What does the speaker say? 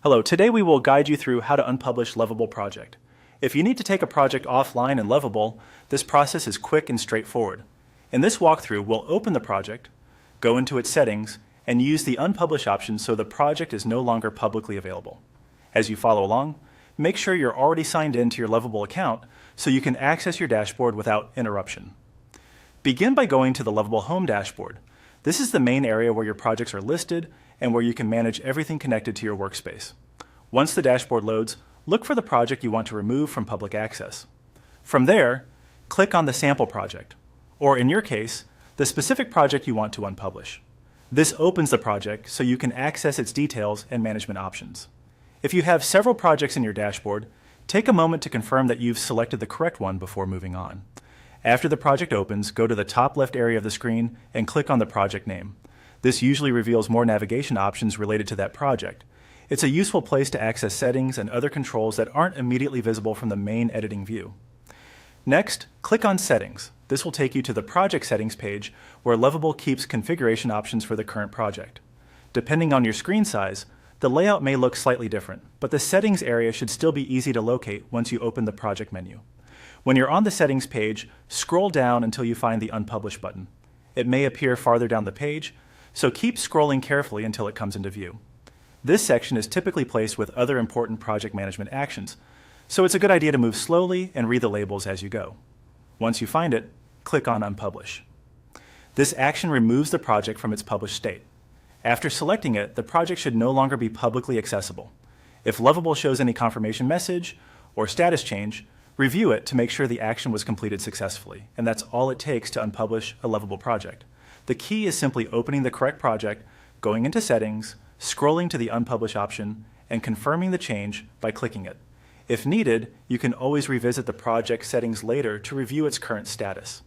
Hello, today we will guide you through how to unpublish Lovable project. If you need to take a project offline in Lovable, this process is quick and straightforward. In this walkthrough, we'll open the project, go into its settings, and use the Unpublish option so the project is no longer publicly available. As you follow along, make sure you're already signed in to your Lovable account so you can access your dashboard without interruption. Begin by going to the Lovable Home dashboard. This is the main area where your projects are listed and where you can manage everything connected to your workspace. Once the dashboard loads, look for the project you want to remove from public access. From there, click on the sample project, or in your case, the specific project you want to unpublish. This opens the project so you can access its details and management options. If you have several projects in your dashboard, take a moment to confirm that you've selected the correct one before moving on. After the project opens, go to the top left area of the screen and click on the project name. This usually reveals more navigation options related to that project. It's a useful place to access settings and other controls that aren't immediately visible from the main editing view. Next, click on Settings. This will take you to the Project Settings page where Lovable keeps configuration options for the current project. Depending on your screen size, the layout may look slightly different, but the Settings area should still be easy to locate once you open the project menu. When you're on the Settings page, scroll down until you find the Unpublish button. It may appear farther down the page, so keep scrolling carefully until it comes into view. This section is typically placed with other important project management actions, so it's a good idea to move slowly and read the labels as you go. Once you find it, click on Unpublish. This action removes the project from its published state. After selecting it, the project should no longer be publicly accessible. If Lovable shows any confirmation message or status change, review it to make sure the action was completed successfully, and that's all it takes to unpublish a Lovable project. The key is simply opening the correct project, going into Settings, scrolling to the Unpublish option, and confirming the change by clicking it. If needed, you can always revisit the project settings later to review its current status.